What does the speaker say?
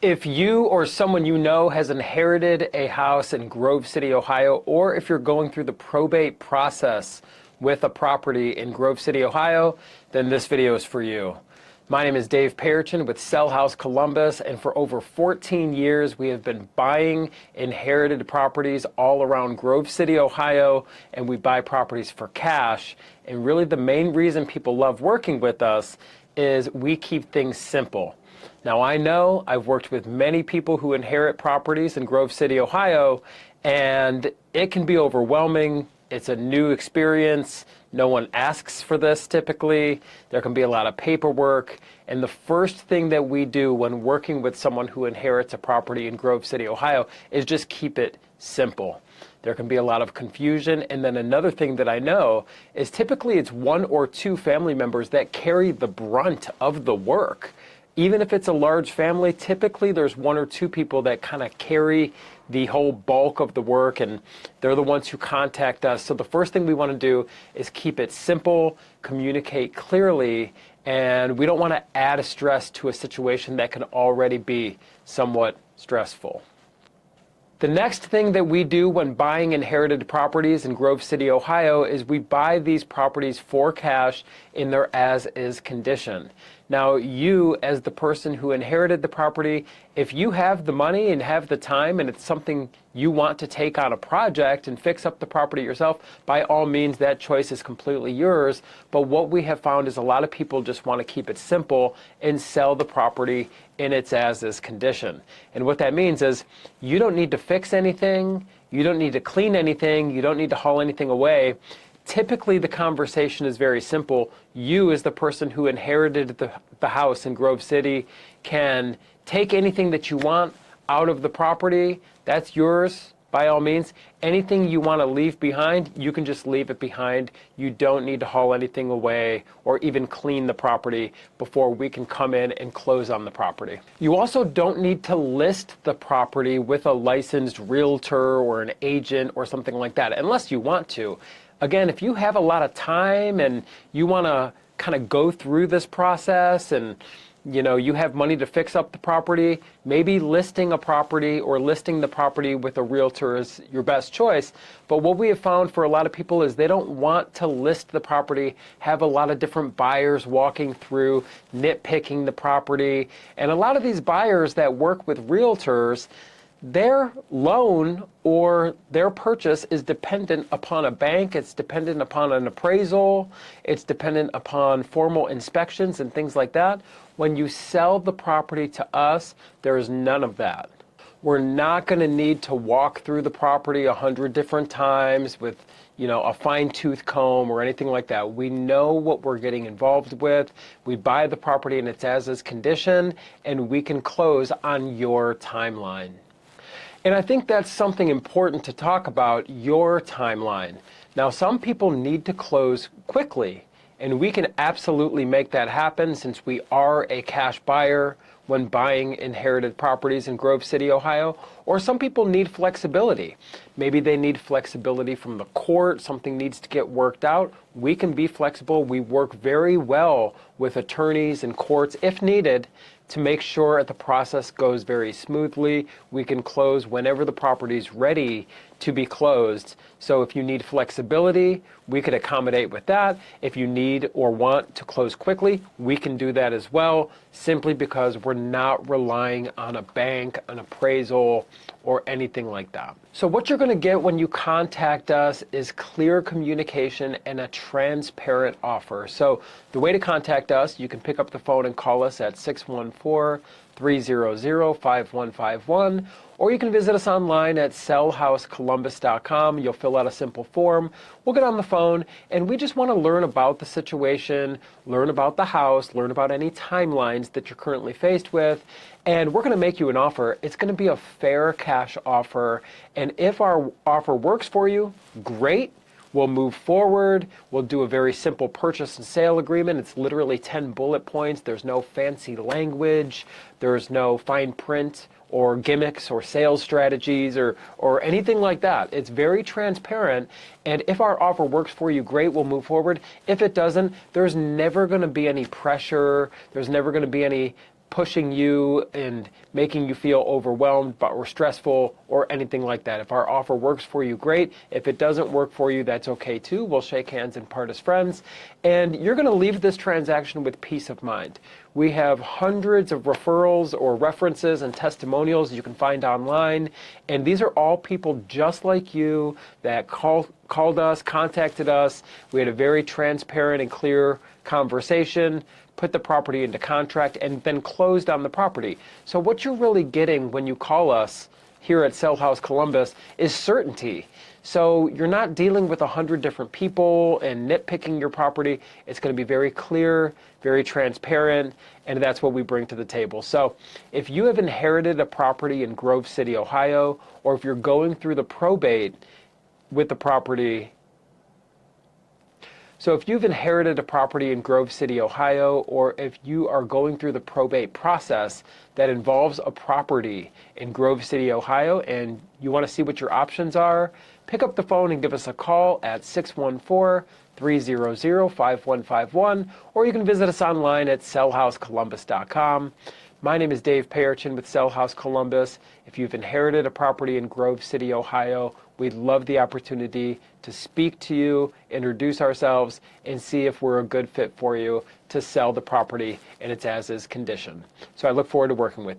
If you or someone you know has inherited a house in Grove City, Ohio, or if you're going through the probate process with a property in Grove City, Ohio, then this video is for you. My name is Dave Perichin with Sell House Columbus, and for over 14 years we have been buying inherited properties all around Grove City, Ohio, and we buy properties for cash. And really the main reason people love working with us is we keep things simple. Now, I know I've worked with many people who inherit properties in Grove City, Ohio, and it can be overwhelming. It's a new experience. No one asks for this typically. There can be a lot of paperwork. And the first thing that we do when working with someone who inherits a property in Grove City, Ohio, is just keep it simple. There can be a lot of confusion. And then another thing that I know is typically it's one or two family members that carry the brunt of the work. Even if it's a large family, typically there's one or two people that kind of carry the whole bulk of the work, and they're the ones who contact us. So the first thing we want to do is keep it simple, communicate clearly, and we don't want to add a stress to a situation that can already be somewhat stressful. The next thing that we do when buying inherited properties in Grove City, Ohio, is we buy these properties for cash in their as-is condition. Now, you, as the person who inherited the property, if you have the money and have the time and it's something you want to take on a project and fix up the property yourself, by all means, that choice is completely yours. But what we have found is a lot of people just want to keep it simple and sell the property in its as-is condition. And what that means is you don't need to fix anything, you don't need to clean anything, you don't need to haul anything away. Typically, the conversation is very simple. You, as the person who inherited the house in Grove City, can take anything that you want out of the property. That's yours, by all means. Anything you want to leave behind, you can just leave it behind. You don't need to haul anything away or even clean the property before we can come in and close on the property. You also don't need to list the property with a licensed realtor or an agent or something like that, unless you want to. Again, if you have a lot of time and you want to kind of go through this process and you have money to fix up the property, maybe listing a property or listing the property with a realtor is your best choice. But what we have found for a lot of people is they don't want to list the property, have a lot of different buyers walking through, nitpicking the property. And a lot of these buyers that work with realtors, their loan or their purchase is dependent upon a bank, it's dependent upon an appraisal, it's dependent upon formal inspections and things like that. When you sell the property to us, there is none of that. We're not going to need to walk through the property 100 different times with a fine-tooth comb or anything like that. We know what we're getting involved with. We buy the property in its as-is condition, and we can close on your timeline. And I think that's something important to talk about, your timeline. Now, some people need to close quickly, and we can absolutely make that happen since we are a cash buyer when buying inherited properties in Grove City, Ohio. Or some people need flexibility. Maybe they need flexibility from the court, something needs to get worked out. We can be flexible. We work very well with attorneys and courts if needed to make sure that the process goes very smoothly. We can close whenever the property is ready to be closed. So if you need flexibility, we could accommodate with that. If you need or want to close quickly, we can do that as well, simply because we're not relying on a bank, an appraisal, or anything like that. So what you're going to get when you contact us is clear communication and a transparent offer. So the way to contact us, you can pick up the phone and call us at 614-300-5151, or you can visit us online at sellhousecolumbus.com. You'll fill out a simple form. We'll get on the phone, and we just want to learn about the situation, learn about the house, learn about any timelines that you're currently faced with, and we're going to make you an offer. It's going to be a fair cash offer, and if our offer works for you, great. We'll move forward. We'll do a very simple purchase and sale agreement. It's literally 10 bullet points. There's no fancy language. There's no fine print or gimmicks or sales strategies or anything like that. It's very transparent, and if our offer works for you, great, we'll move forward. If it doesn't, there's never going to be any pressure. There's never going to be any pushing you and making you feel overwhelmed or stressful or anything like that. If our offer works for you, great. If it doesn't work for you, that's okay too. We'll shake hands and part as friends. And you're going to leave this transaction with peace of mind. We have hundreds of referrals or references and testimonials you can find online. And these are all people just like you that called us, contacted us. We had a very transparent and clear conversation, put the property into contract, and then closed on the property. So what you're really getting when you call us here at Sell House Columbus is certainty. So you're not dealing with 100 different people and nitpicking your property. It's going to be very clear, very transparent, and that's what we bring to the table. So if you have inherited a property in Grove City, Ohio, or if you're going through the probate with the property, so if you've inherited a property in Grove City, Ohio, or if you are going through the probate process that involves a property in Grove City, Ohio, and you want to see what your options are, pick up the phone and give us a call at 614-300-5151, or you can visit us online at sellhousecolumbus.com. My name is Dave Payerchin with Sell House Columbus. If you've inherited a property in Grove City, Ohio, we'd love the opportunity to speak to you, introduce ourselves, and see if we're a good fit for you to sell the property in its as-is condition. So I look forward to working with you.